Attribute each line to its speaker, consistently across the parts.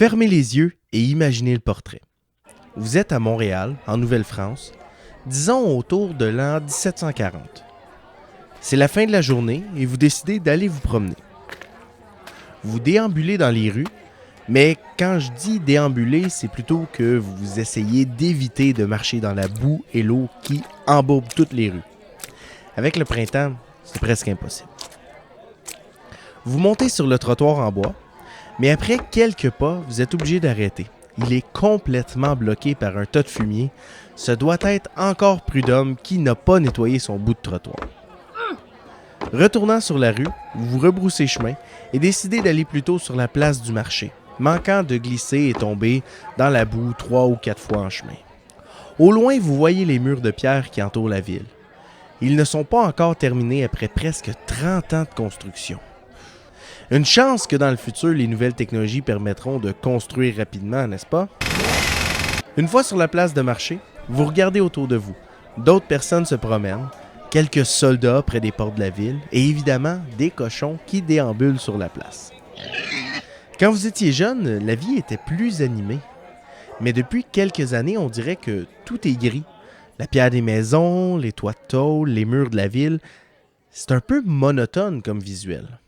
Speaker 1: Fermez les yeux et imaginez le portrait. Vous êtes à Montréal, en Nouvelle-France, disons autour de l'an 1740. C'est la fin de la journée et vous décidez d'aller vous promener. Vous déambulez dans les rues, mais quand je dis déambuler, c'est plutôt que vous essayez d'éviter de marcher dans la boue et l'eau qui embourbe toutes les rues. Avec le printemps, c'est presque impossible. Vous montez sur le trottoir en bois, mais après quelques pas, vous êtes obligé d'arrêter. Il est complètement bloqué par un tas de fumier. Ce doit être encore prud'homme qui n'a pas nettoyé son bout de trottoir. Retournant sur la rue, vous vous rebroussez chemin et décidez d'aller plutôt sur la place du marché, manquant de glisser et tomber dans la boue 3 ou 4 fois en chemin. Au loin, vous voyez les murs de pierre qui entourent la ville. Ils ne sont pas encore terminés après presque 30 ans de construction. Une chance que dans le futur, les nouvelles technologies permettront de construire rapidement, n'est-ce pas? Une fois sur la place de marché, vous regardez autour de vous. D'autres personnes se promènent, quelques soldats près des portes de la ville et évidemment des cochons qui déambulent sur la place. Quand vous étiez jeune, la vie était plus animée. Mais depuis quelques années, on dirait que tout est gris. La pierre des maisons, les toits de tôle, les murs de la ville, c'est un peu monotone comme visuel.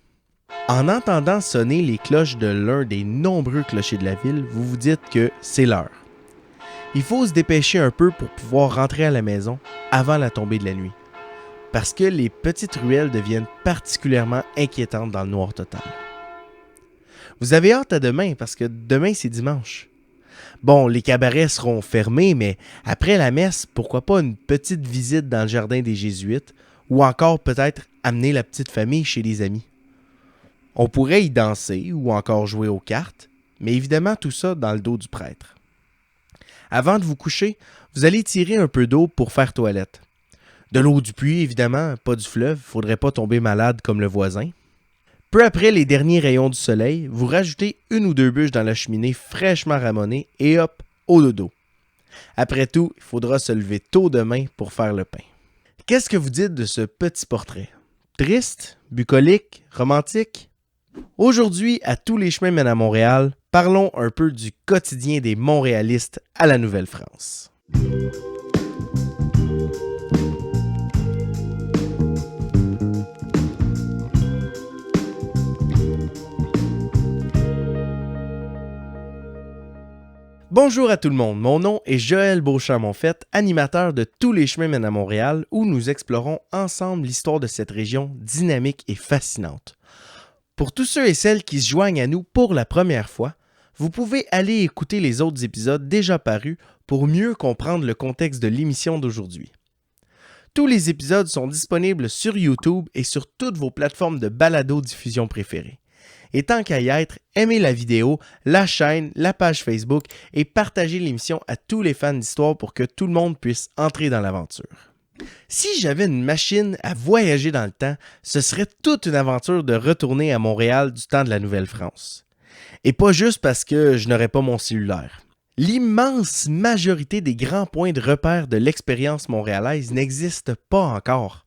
Speaker 1: En entendant sonner les cloches de l'un des nombreux clochers de la ville, vous vous dites que c'est l'heure. Il faut se dépêcher un peu pour pouvoir rentrer à la maison avant la tombée de la nuit. Parce que les petites ruelles deviennent particulièrement inquiétantes dans le noir total. Vous avez hâte à demain parce que demain c'est dimanche. Bon, les cabarets seront fermés, mais après la messe, pourquoi pas une petite visite dans le jardin des Jésuites ou encore peut-être amener la petite famille chez les amis. On pourrait y danser ou encore jouer aux cartes, mais évidemment tout ça dans le dos du prêtre. Avant de vous coucher, vous allez tirer un peu d'eau pour faire toilette. De l'eau du puits, évidemment, pas du fleuve, faudrait pas tomber malade comme le voisin. Peu après les derniers rayons du soleil, vous rajoutez 1 ou 2 bûches dans la cheminée fraîchement ramonée et hop, au dodo. Après tout, il faudra se lever tôt demain pour faire le pain. Qu'est-ce que vous dites de ce petit portrait? Triste? Bucolique? Romantique? Aujourd'hui, à Tous les chemins mènent à Montréal, parlons un peu du quotidien des Montréalistes à la Nouvelle-France. Bonjour à tout le monde, mon nom est Joël Beauchamp-Monfette, animateur de Tous les chemins mènent à Montréal, où nous explorons ensemble l'histoire de cette région dynamique et fascinante. Pour tous ceux et celles qui se joignent à nous pour la première fois, vous pouvez aller écouter les autres épisodes déjà parus pour mieux comprendre le contexte de l'émission d'aujourd'hui. Tous les épisodes sont disponibles sur YouTube et sur toutes vos plateformes de balado-diffusion préférées. Et tant qu'à y être, aimez la vidéo, la chaîne, la page Facebook et partagez l'émission à tous les fans d'histoire pour que tout le monde puisse entrer dans l'aventure. Si j'avais une machine à voyager dans le temps, ce serait toute une aventure de retourner à Montréal du temps de la Nouvelle-France. Et pas juste parce que je n'aurais pas mon cellulaire. L'immense majorité des grands points de repère de l'expérience montréalaise n'existent pas encore.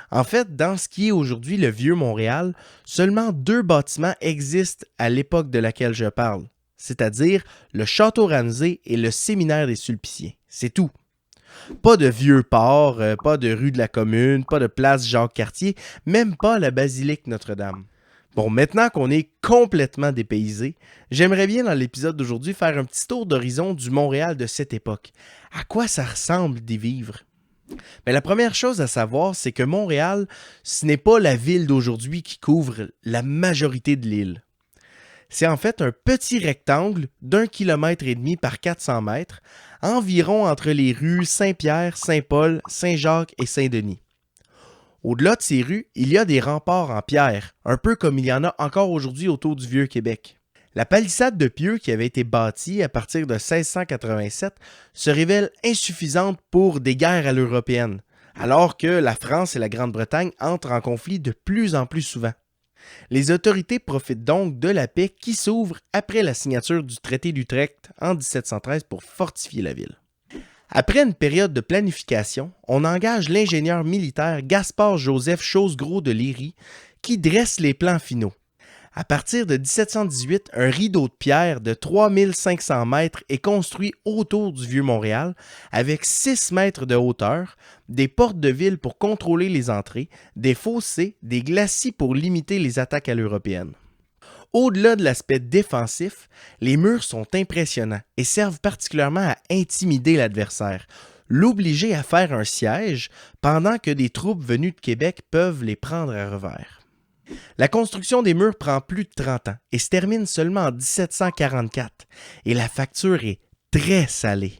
Speaker 1: En fait, dans ce qui est aujourd'hui le vieux Montréal, seulement 2 bâtiments existent à l'époque de laquelle je parle, c'est-à-dire le Château Ramsay et le Séminaire des Sulpiciens. C'est tout. Pas de vieux port, pas de rue de la Commune, pas de place Jacques-Cartier, même pas la basilique Notre-Dame. Bon, maintenant qu'on est complètement dépaysé, j'aimerais bien dans l'épisode d'aujourd'hui faire un petit tour d'horizon du Montréal de cette époque. À quoi ça ressemble d'y vivre? Mais la première chose à savoir, c'est que Montréal, ce n'est pas la ville d'aujourd'hui qui couvre la majorité de l'île. C'est en fait un petit rectangle d'1,5 km par 400 mètres, environ entre les rues Saint-Pierre, Saint-Paul, Saint-Jacques et Saint-Denis. Au-delà de ces rues, il y a des remparts en pierre, un peu comme il y en a encore aujourd'hui autour du Vieux-Québec. La palissade de Pieux qui avait été bâtie à partir de 1687 se révèle insuffisante pour des guerres à l'européenne, alors que la France et la Grande-Bretagne entrent en conflit de plus en plus souvent. Les autorités profitent donc de la paix qui s'ouvre après la signature du traité d'Utrecht en 1713 pour fortifier la ville. Après une période de planification, on engage l'ingénieur militaire Gaspard-Joseph Chosgros de Léry qui dresse les plans finaux. À partir de 1718, un rideau de pierre de 3500 mètres est construit autour du Vieux-Montréal avec 6 mètres de hauteur, des portes de ville pour contrôler les entrées, des fossés, des glacis pour limiter les attaques à l'européenne. Au-delà de l'aspect défensif, les murs sont impressionnants et servent particulièrement à intimider l'adversaire, l'obliger à faire un siège pendant que des troupes venues de Québec peuvent les prendre à revers. La construction des murs prend plus de 30 ans et se termine seulement en 1744 et la facture est très salée.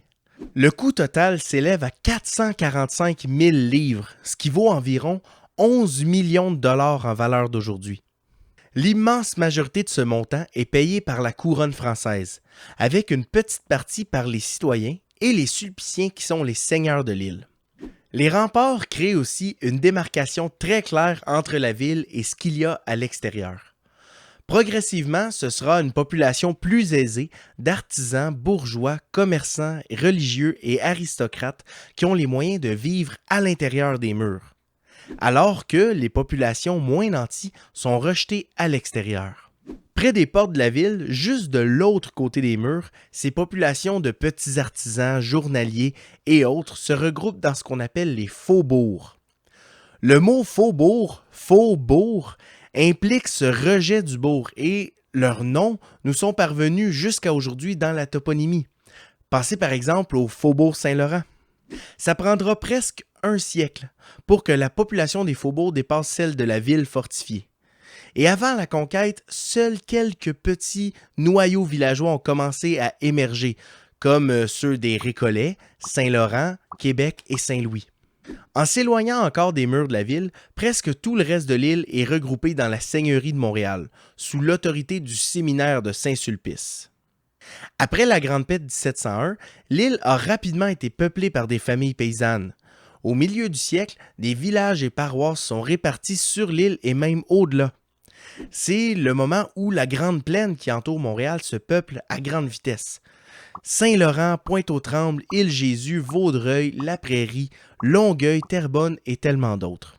Speaker 1: Le coût total s'élève à 445 000 livres, ce qui vaut environ 11 millions de dollars en valeur d'aujourd'hui. L'immense majorité de ce montant est payée par la couronne française, avec une petite partie par les citoyens et les Sulpiciens qui sont les seigneurs de l'île. Les remparts créent aussi une démarcation très claire entre la ville et ce qu'il y a à l'extérieur. Progressivement, ce sera une population plus aisée d'artisans, bourgeois, commerçants, religieux et aristocrates qui ont les moyens de vivre à l'intérieur des murs, alors que les populations moins nanties sont rejetées à l'extérieur. Près des portes de la ville, juste de l'autre côté des murs, ces populations de petits artisans, journaliers et autres se regroupent dans ce qu'on appelle les faubourgs. Le mot faubourg, implique ce rejet du bourg et leurs noms nous sont parvenus jusqu'à aujourd'hui dans la toponymie. Pensez par exemple au faubourg Saint-Laurent. Ça prendra presque un siècle pour que la population des faubourgs dépasse celle de la ville fortifiée. Et avant la conquête, seuls quelques petits noyaux villageois ont commencé à émerger, comme ceux des Récollets, Saint-Laurent, Québec et Saint-Louis. En s'éloignant encore des murs de la ville, presque tout le reste de l'île est regroupé dans la seigneurie de Montréal, sous l'autorité du séminaire de Saint-Sulpice. Après la Grande Paix de 1701, l'île a rapidement été peuplée par des familles paysannes. Au milieu du siècle, des villages et paroisses sont répartis sur l'île et même au-delà. C'est le moment où la grande plaine qui entoure Montréal se peuple à grande vitesse. Saint-Laurent, Pointe-aux-Trembles, Île-Jésus, Vaudreuil, La Prairie, Longueuil, Terrebonne et tellement d'autres.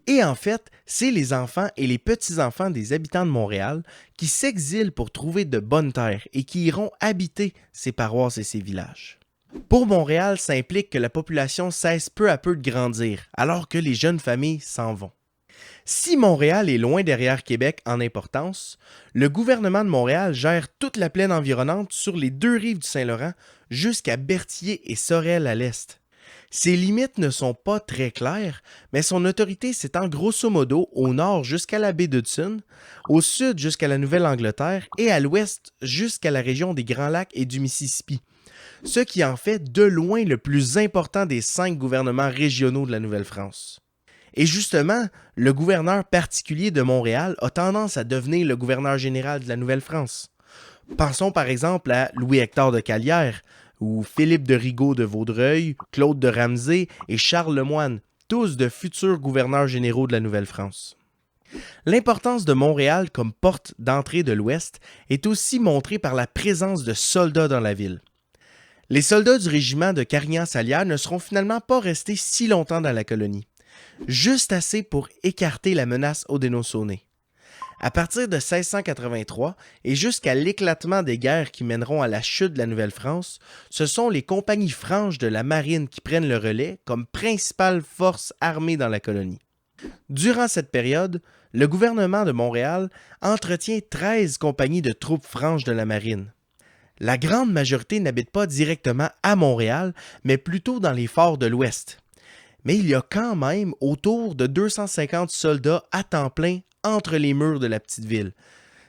Speaker 1: Et en fait, c'est les enfants et les petits-enfants des habitants de Montréal qui s'exilent pour trouver de bonnes terres et qui iront habiter ces paroisses et ces villages. Pour Montréal, ça implique que la population cesse peu à peu de grandir, alors que les jeunes familles s'en vont. Si Montréal est loin derrière Québec en importance, le gouvernement de Montréal gère toute la plaine environnante sur les deux rives du Saint-Laurent jusqu'à Berthier et Sorel à l'est. Ses limites ne sont pas très claires, mais son autorité s'étend grosso modo au nord jusqu'à la baie d'Hudson, au sud jusqu'à la Nouvelle-Angleterre et à l'ouest jusqu'à la région des Grands Lacs et du Mississippi, ce qui en fait de loin le plus important des 5 gouvernements régionaux de la Nouvelle-France. Et justement, le gouverneur particulier de Montréal a tendance à devenir le gouverneur général de la Nouvelle-France. Pensons par exemple à Louis-Hector de Calière, ou Philippe de Rigaud de Vaudreuil, Claude de Ramsay et Charles Lemoine, tous de futurs gouverneurs généraux de la Nouvelle-France. L'importance de Montréal comme porte d'entrée de l'Ouest est aussi montrée par la présence de soldats dans la ville. Les soldats du régiment de Carignan-Salière ne seront finalement pas restés si longtemps dans la colonie, juste assez pour écarter la menace Haudenosaunee. À partir de 1683 et jusqu'à l'éclatement des guerres qui mèneront à la chute de la Nouvelle-France, ce sont les compagnies franches de la marine qui prennent le relais comme principale force armée dans la colonie. Durant cette période, le gouvernement de Montréal entretient 13 compagnies de troupes franches de la marine. La grande majorité n'habite pas directement à Montréal, mais plutôt dans les forts de l'Ouest. Mais il y a quand même autour de 250 soldats à temps plein entre les murs de la petite ville,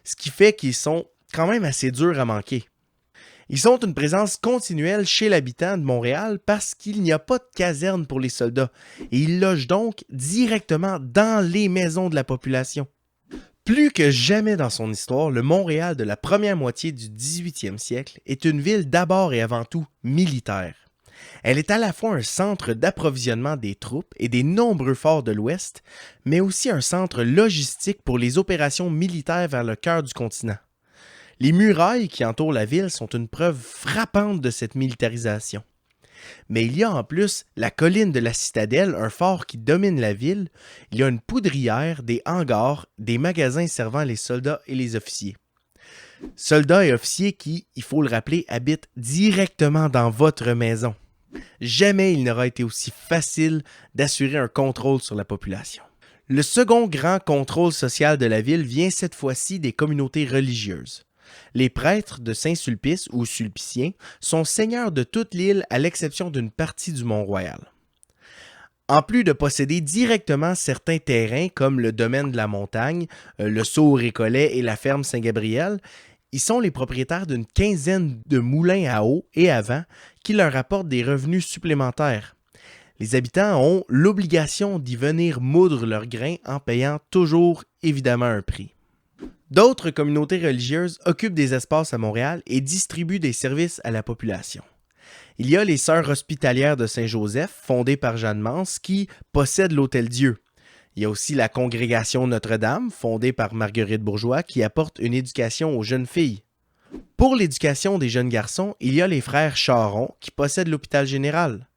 Speaker 1: ce qui fait qu'ils sont quand même assez durs à manquer. Ils sont une présence continuelle chez l'habitant de Montréal parce qu'il n'y a pas de caserne pour les soldats et ils logent donc directement dans les maisons de la population. Plus que jamais dans son histoire, le Montréal de la première moitié du 18e siècle est une ville d'abord et avant tout militaire. Elle est à la fois un centre d'approvisionnement des troupes et des nombreux forts de l'Ouest, mais aussi un centre logistique pour les opérations militaires vers le cœur du continent. Les murailles qui entourent la ville sont une preuve frappante de cette militarisation. Mais il y a en plus la colline de la Citadelle, un fort qui domine la ville. Il y a une poudrière, des hangars, des magasins servant les soldats et les officiers. Soldats et officiers qui, il faut le rappeler, habitent directement dans votre maison. Jamais il n'aura été aussi facile d'assurer un contrôle sur la population. Le second grand contrôle social de la ville vient cette fois-ci des communautés religieuses. Les prêtres de Saint-Sulpice ou Sulpiciens sont seigneurs de toute l'île à l'exception d'une partie du Mont-Royal. En plus de posséder directement certains terrains comme le domaine de la montagne, le saut au récollet et la ferme Saint-Gabriel, ils sont les propriétaires d'une quinzaine de moulins à eau et à vent qui leur apportent des revenus supplémentaires. Les habitants ont l'obligation d'y venir moudre leurs grains en payant toujours évidemment un prix. D'autres communautés religieuses occupent des espaces à Montréal et distribuent des services à la population. Il y a les Sœurs hospitalières de Saint-Joseph, fondées par Jeanne Mance, qui possèdent l'Hôtel-Dieu. Il y a aussi la Congrégation Notre-Dame, fondée par Marguerite Bourgeois, qui apporte une éducation aux jeunes filles. Pour l'éducation des jeunes garçons, il y a les Frères Charon, qui possèdent l'Hôpital Général.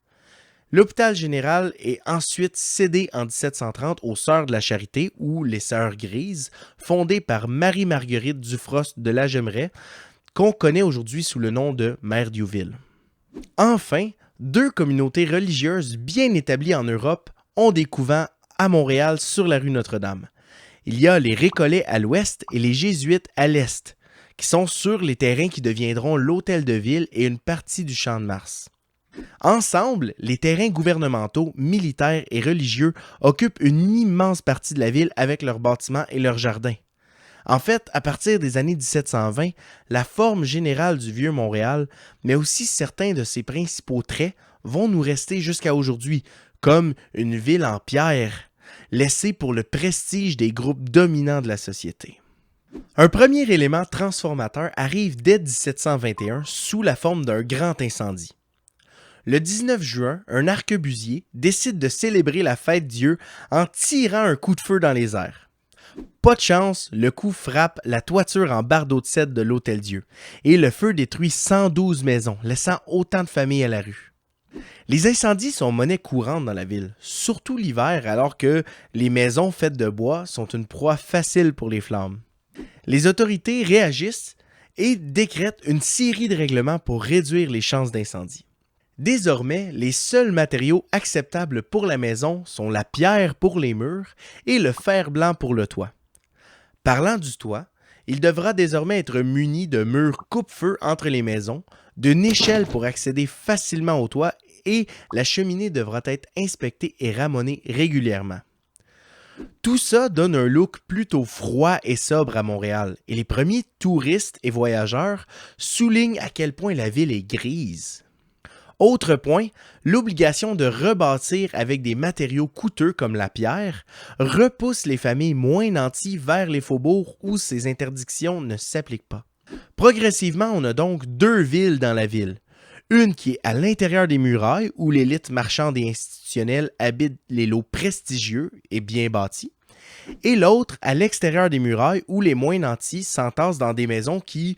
Speaker 1: L'Hôpital Général est ensuite cédé en 1730 aux Sœurs de la Charité, ou les Sœurs Grises, fondées par Marie-Marguerite Dufrost de la Gemeraie, qu'on connaît aujourd'hui sous le nom de Mère Diouville. Enfin, deux communautés religieuses bien établies en Europe ont des couvents à Montréal sur la rue Notre-Dame. Il y a les Récollets à l'ouest et les Jésuites à l'est, qui sont sur les terrains qui deviendront l'Hôtel de Ville et une partie du Champ de Mars. Ensemble, les terrains gouvernementaux, militaires et religieux occupent une immense partie de la ville avec leurs bâtiments et leurs jardins. En fait, à partir des années 1720, la forme générale du vieux Montréal, mais aussi certains de ses principaux traits, vont nous rester jusqu'à aujourd'hui, comme une ville en pierre, laissée pour le prestige des groupes dominants de la société. Un premier élément transformateur arrive dès 1721 sous la forme d'un grand incendie. Le 19 juin, un arquebusier décide de célébrer la fête Dieu en tirant un coup de feu dans les airs. Pas de chance, le coup frappe la toiture en bardeaux de cèdre de l'Hôtel-Dieu et le feu détruit 112 maisons, laissant autant de familles à la rue. Les incendies sont monnaie courante dans la ville, surtout l'hiver alors que les maisons faites de bois sont une proie facile pour les flammes. Les autorités réagissent et décrètent une série de règlements pour réduire les chances d'incendie. Désormais, les seuls matériaux acceptables pour la maison sont la pierre pour les murs et le fer blanc pour le toit. Parlant du toit, il devra désormais être muni de murs coupe-feu entre les maisons, d'une échelle pour accéder facilement au toit et la cheminée devra être inspectée et ramonnée régulièrement. Tout ça donne un look plutôt froid et sobre à Montréal et les premiers touristes et voyageurs soulignent à quel point la ville est grise. Autre point, l'obligation de rebâtir avec des matériaux coûteux comme la pierre repousse les familles moins nanties vers les faubourgs où ces interdictions ne s'appliquent pas. Progressivement, on a donc deux villes dans la ville. Une qui est à l'intérieur des murailles où l'élite marchande et institutionnelle habite les lots prestigieux et bien bâtis, et l'autre à l'extérieur des murailles où les moins nantis s'entassent dans des maisons qui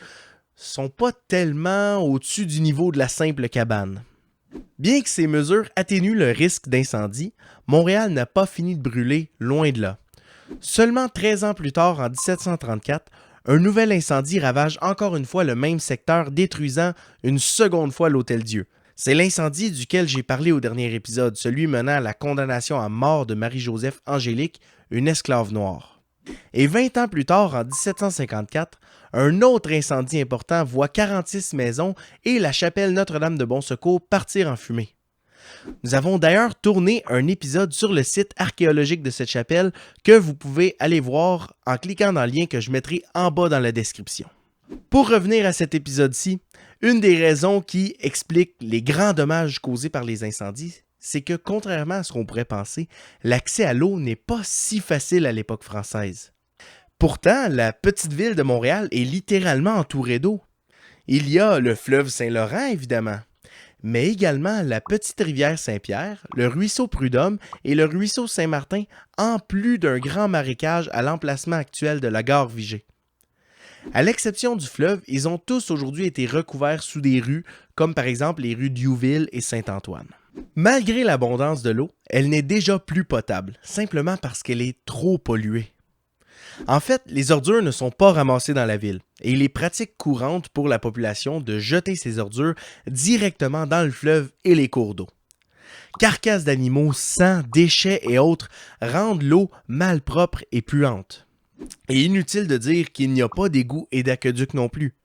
Speaker 1: sont pas tellement au-dessus du niveau de la simple cabane. Bien que ces mesures atténuent le risque d'incendie, Montréal n'a pas fini de brûler, loin de là. Seulement 13 ans plus tard, en 1734, un nouvel incendie ravage encore une fois le même secteur, détruisant une seconde fois l'Hôtel-Dieu. C'est l'incendie duquel j'ai parlé au dernier épisode, celui menant à la condamnation à mort de Marie-Joseph Angélique, une esclave noire. Et 20 ans plus tard, en 1754, un autre incendie important voit 46 maisons et la chapelle Notre-Dame de Bon-Secours partir en fumée. Nous avons d'ailleurs tourné un épisode sur le site archéologique de cette chapelle que vous pouvez aller voir en cliquant dans le lien que je mettrai en bas dans la description. Pour revenir à cet épisode-ci, une des raisons qui explique les grands dommages causés par les incendies, c'est que contrairement à ce qu'on pourrait penser, l'accès à l'eau n'est pas si facile à l'époque française. Pourtant, la petite ville de Montréal est littéralement entourée d'eau. Il y a le fleuve Saint-Laurent, évidemment, mais également la petite rivière Saint-Pierre, le ruisseau Prud'homme et le ruisseau Saint-Martin, en plus d'un grand marécage à l'emplacement actuel de la gare Vigée. À l'exception du fleuve, ils ont tous aujourd'hui été recouverts sous des rues, comme par exemple les rues Diouville et Saint-Antoine. Malgré l'abondance de l'eau, elle n'est déjà plus potable, simplement parce qu'elle est trop polluée. En fait, les ordures ne sont pas ramassées dans la ville, et il est pratique courante pour la population de jeter ces ordures directement dans le fleuve et les cours d'eau. Carcasses d'animaux, sang, déchets et autres rendent l'eau malpropre et puante. Et inutile de dire qu'il n'y a pas d'égouts et d'aqueducs non plus.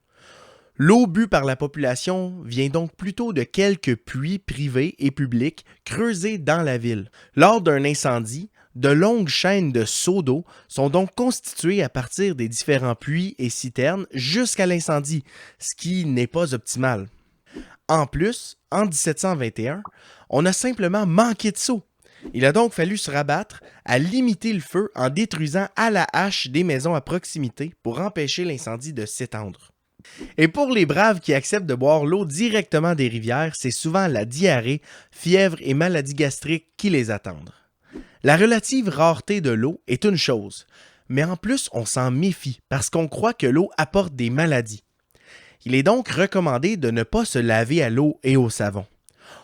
Speaker 1: L'eau bue par la population vient donc plutôt de quelques puits privés et publics creusés dans la ville. Lors d'un incendie, de longues chaînes de seaux d'eau sont donc constituées à partir des différents puits et citernes jusqu'à l'incendie, ce qui n'est pas optimal. En plus, en 1721, on a simplement manqué de seaux. Il a donc fallu se rabattre à limiter le feu en détruisant à la hache des maisons à proximité pour empêcher l'incendie de s'étendre. Et pour les braves qui acceptent de boire l'eau directement des rivières, c'est souvent la diarrhée, fièvre et maladies gastriques qui les attendent. La relative rareté de l'eau est une chose, mais en plus on s'en méfie parce qu'on croit que l'eau apporte des maladies. Il est donc recommandé de ne pas se laver à l'eau et au savon.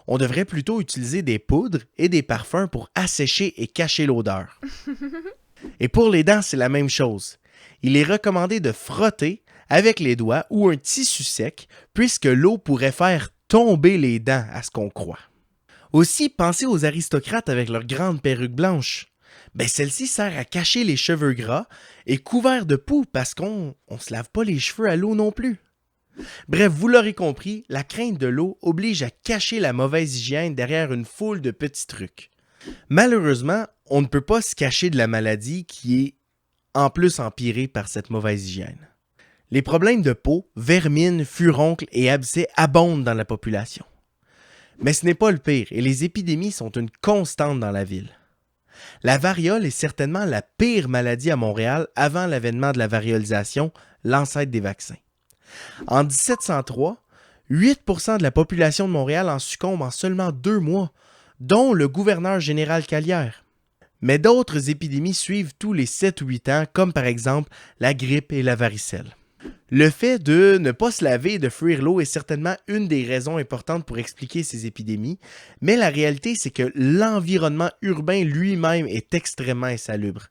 Speaker 1: On devrait plutôt utiliser des poudres et des parfums pour assécher et cacher l'odeur. Et pour les dents, c'est la même chose. Il est recommandé de frotter avec les doigts ou un tissu sec, puisque l'eau pourrait faire tomber les dents, à ce qu'on croit. Aussi, pensez aux aristocrates avec leurs grandes perruques blanches. Celle-ci sert à cacher les cheveux gras et couverts de poux parce qu'on ne se lave pas les cheveux à l'eau non plus. Bref, vous l'aurez compris, la crainte de l'eau oblige à cacher la mauvaise hygiène derrière une foule de petits trucs. Malheureusement, on ne peut pas se cacher de la maladie qui est en plus empirée par cette mauvaise hygiène. Les problèmes de peau, vermine, furoncles et abcès abondent dans la population. Mais ce n'est pas le pire et les épidémies sont une constante dans la ville. La variole est certainement la pire maladie à Montréal avant l'avènement de la variolisation, l'ancêtre des vaccins. En 1703, 8% de la population de Montréal en succombe en seulement 2 mois, dont le gouverneur général Calière. Mais d'autres épidémies suivent tous les 7 ou 8 ans, comme par exemple la grippe et la varicelle. Le fait de ne pas se laver et de fuir l'eau est certainement une des raisons importantes pour expliquer ces épidémies, mais la réalité c'est que l'environnement urbain lui-même est extrêmement insalubre.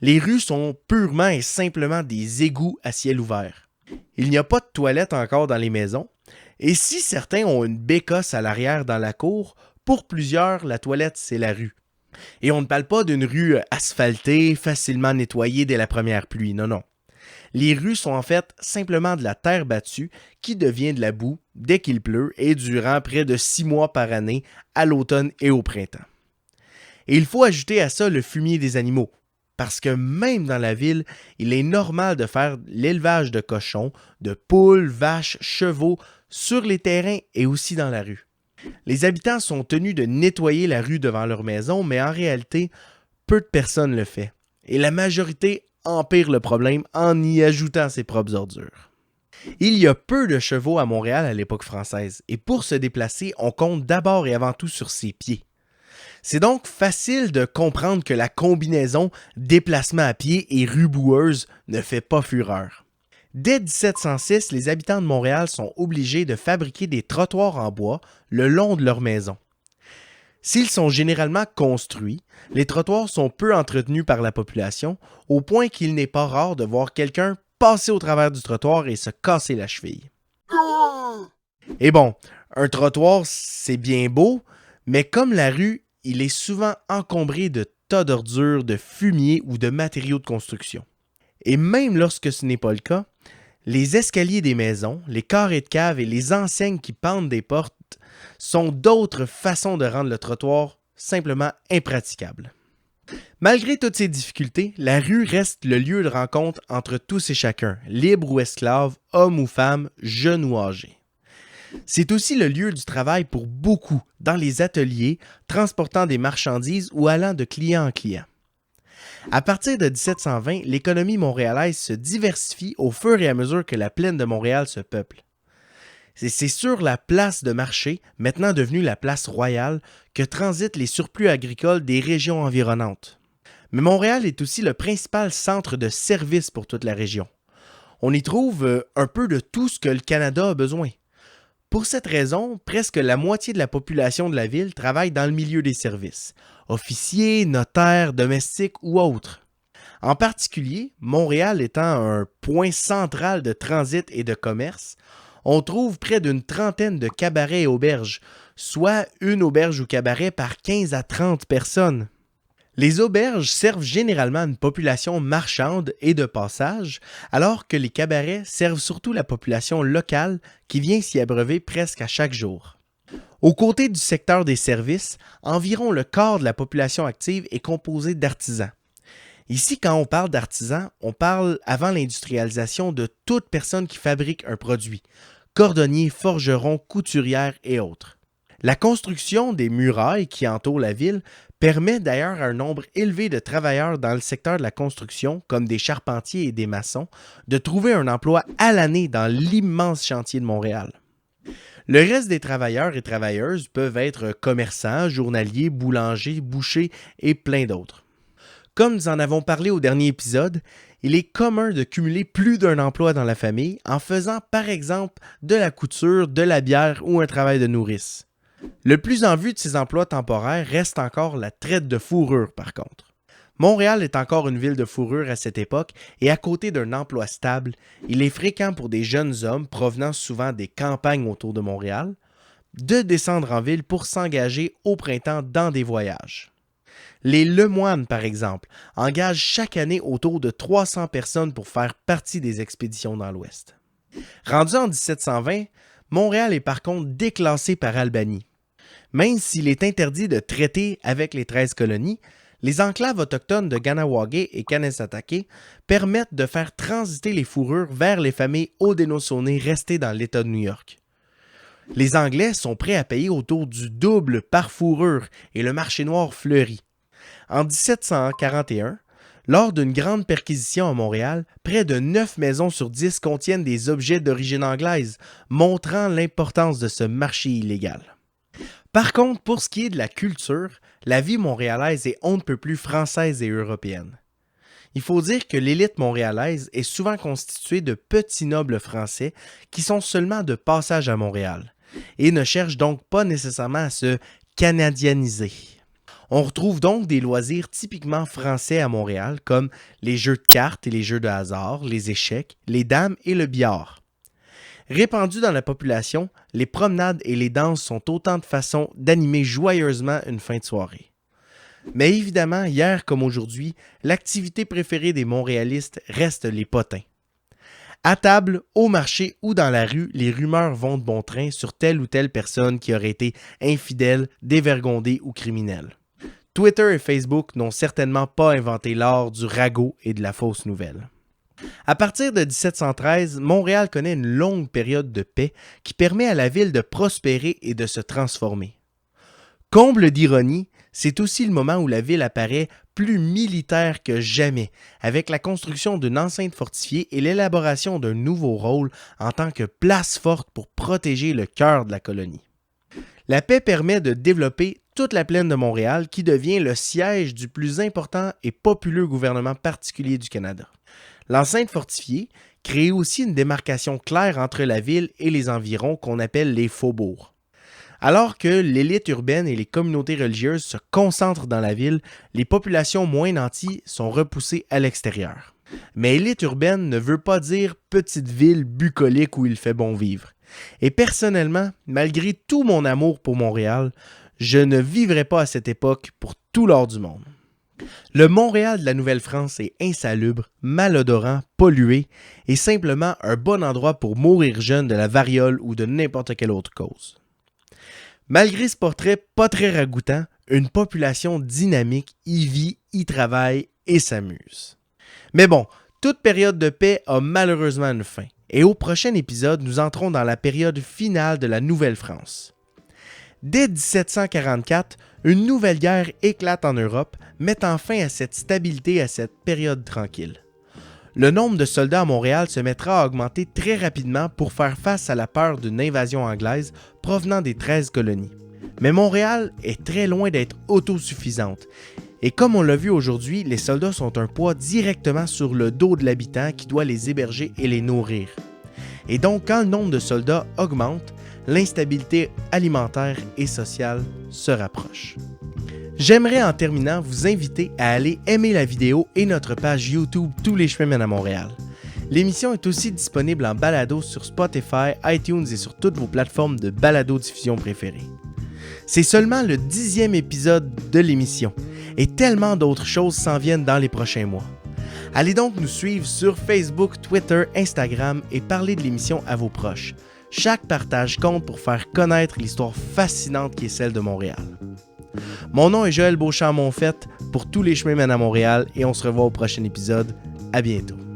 Speaker 1: Les rues sont purement et simplement des égouts à ciel ouvert. Il n'y a pas de toilettes encore dans les maisons, et si certains ont une bécosse à l'arrière dans la cour, pour plusieurs, la toilette c'est la rue. Et on ne parle pas d'une rue asphaltée, facilement nettoyée dès la première pluie, non. Les rues sont en fait simplement de la terre battue qui devient de la boue dès qu'il pleut et durant près de 6 mois par année à l'automne et au printemps. Et il faut ajouter à ça le fumier des animaux, parce que même dans la ville, il est normal de faire l'élevage de cochons, de poules, vaches, chevaux sur les terrains et aussi dans la rue. Les habitants sont tenus de nettoyer la rue devant leur maison, mais en réalité, peu de personnes le font. Et la majorité empire le problème en y ajoutant ses propres ordures. Il y a peu de chevaux à Montréal à l'époque française, et pour se déplacer, on compte d'abord et avant tout sur ses pieds. C'est donc facile de comprendre que la combinaison déplacement à pied et rue boueuse ne fait pas fureur. Dès 1706, les habitants de Montréal sont obligés de fabriquer des trottoirs en bois le long de leur maison. S'ils sont généralement construits, les trottoirs sont peu entretenus par la population, au point qu'il n'est pas rare de voir quelqu'un passer au travers du trottoir et se casser la cheville. Et bon, un trottoir, c'est bien beau, mais comme la rue, il est souvent encombré de tas d'ordures, de fumier ou de matériaux de construction. Et même lorsque ce n'est pas le cas, les escaliers des maisons, les carrés de cave et les enseignes qui pendent des portes sont d'autres façons de rendre le trottoir simplement impraticable. Malgré toutes ces difficultés, la rue reste le lieu de rencontre entre tous et chacun, libres ou esclaves, hommes ou femmes, jeunes ou âgés. C'est aussi le lieu du travail pour beaucoup, dans les ateliers, transportant des marchandises ou allant de client en client. À partir de 1720, l'économie montréalaise se diversifie au fur et à mesure que la plaine de Montréal se peuple. C'est sur la place de marché, maintenant devenue la place royale, que transitent les surplus agricoles des régions environnantes. Mais Montréal est aussi le principal centre de services pour toute la région. On y trouve un peu de tout ce que le Canada a besoin. Pour cette raison, presque la moitié de la population de la ville travaille dans le milieu des services, officiers, notaires, domestiques ou autres. En particulier, Montréal étant un point central de transit et de commerce, on trouve près d'une trentaine de cabarets et auberges, soit une auberge ou cabaret par 15 à 30 personnes. Les auberges servent généralement une population marchande et de passage, alors que les cabarets servent surtout la population locale qui vient s'y abreuver presque à chaque jour. Aux côtés du secteur des services, environ le quart de la population active est composée d'artisans. Ici, quand on parle d'artisans, on parle avant l'industrialisation de toute personne qui fabrique un produit, cordonniers, forgerons, couturières et autres. La construction des murailles qui entourent la ville permet d'ailleurs à un nombre élevé de travailleurs dans le secteur de la construction, comme des charpentiers et des maçons, de trouver un emploi à l'année dans l'immense chantier de Montréal. Le reste des travailleurs et travailleuses peuvent être commerçants, journaliers, boulangers, bouchers et plein d'autres. Comme nous en avons parlé au dernier épisode, il est commun de cumuler plus d'un emploi dans la famille en faisant par exemple de la couture, de la bière ou un travail de nourrice. Le plus en vue de ces emplois temporaires reste encore la traite de fourrure par contre. Montréal est encore une ville de fourrure à cette époque et à côté d'un emploi stable, il est fréquent pour des jeunes hommes provenant souvent des campagnes autour de Montréal de descendre en ville pour s'engager au printemps dans des voyages. Les Lemoines, par exemple, engagent chaque année autour de 300 personnes pour faire partie des expéditions dans l'Ouest. Rendu en 1720, Montréal est par contre déclassé par Albany. Même s'il est interdit de traiter avec les 13 colonies, les enclaves autochtones de Ganawagé et Kanesatake permettent de faire transiter les fourrures vers les familles Haudenosaunee restées dans l'État de New York. Les Anglais sont prêts à payer autour du double par fourrure et le marché noir fleurit. En 1741, lors d'une grande perquisition à Montréal, près de 9 maisons sur 10 contiennent des objets d'origine anglaise, montrant l'importance de ce marché illégal. Par contre, pour ce qui est de la culture, la vie montréalaise est on ne peut plus française et européenne. Il faut dire que l'élite montréalaise est souvent constituée de petits nobles français qui sont seulement de passage à Montréal et ne cherchent donc pas nécessairement à se canadianiser. On retrouve donc des loisirs typiquement français à Montréal comme les jeux de cartes et les jeux de hasard, les échecs, les dames et le billard. Répandus dans la population, les promenades et les danses sont autant de façons d'animer joyeusement une fin de soirée. Mais évidemment, hier comme aujourd'hui, l'activité préférée des Montréalistes reste les potins. À table, au marché ou dans la rue, les rumeurs vont de bon train sur telle ou telle personne qui aurait été infidèle, dévergondée ou criminelle. Twitter et Facebook n'ont certainement pas inventé l'art du ragot et de la fausse nouvelle. À partir de 1713, Montréal connaît une longue période de paix qui permet à la ville de prospérer et de se transformer. Comble d'ironie, c'est aussi le moment où la ville apparaît plus militaire que jamais, avec la construction d'une enceinte fortifiée et l'élaboration d'un nouveau rôle en tant que place forte pour protéger le cœur de la colonie. La paix permet de développer toute la plaine de Montréal qui devient le siège du plus important et populeux gouvernement particulier du Canada. L'enceinte fortifiée crée aussi une démarcation claire entre la ville et les environs qu'on appelle les faubourgs. Alors que l'élite urbaine et les communautés religieuses se concentrent dans la ville, les populations moins nanties sont repoussées à l'extérieur. Mais élite urbaine ne veut pas dire petite ville bucolique où il fait bon vivre. Et personnellement, malgré tout mon amour pour Montréal, je ne vivrais pas à cette époque pour tout l'or du monde. Le Montréal de la Nouvelle-France est insalubre, malodorant, pollué et simplement un bon endroit pour mourir jeune de la variole ou de n'importe quelle autre cause. Malgré ce portrait pas très ragoûtant, une population dynamique y vit, y travaille et s'amuse. Mais bon, toute période de paix a malheureusement une fin. Et au prochain épisode, nous entrons dans la période finale de la Nouvelle-France. Dès 1744, une nouvelle guerre éclate en Europe, mettant fin à cette stabilité et à cette période tranquille. Le nombre de soldats à Montréal se mettra à augmenter très rapidement pour faire face à la peur d'une invasion anglaise provenant des 13 colonies. Mais Montréal est très loin d'être autosuffisante Et comme on l'a vu aujourd'hui, les soldats sont un poids directement sur le dos de l'habitant qui doit les héberger et les nourrir. Et donc, quand le nombre de soldats augmente, l'instabilité alimentaire et sociale se rapproche. J'aimerais en terminant vous inviter à aller aimer la vidéo et notre page YouTube Tous les chemins mènent à Montréal. L'émission est aussi disponible en balado sur Spotify, iTunes et sur toutes vos plateformes de balado-diffusion préférées. C'est seulement le 10e épisode de l'émission et tellement d'autres choses s'en viennent dans les prochains mois. Allez donc nous suivre sur Facebook, Twitter, Instagram et parler de l'émission à vos proches. Chaque partage compte pour faire connaître l'histoire fascinante qui est celle de Montréal. Mon nom est Joël Beauchamp-Monfette pour Tous les chemins mènent à Montréal et on se revoit au prochain épisode. À bientôt.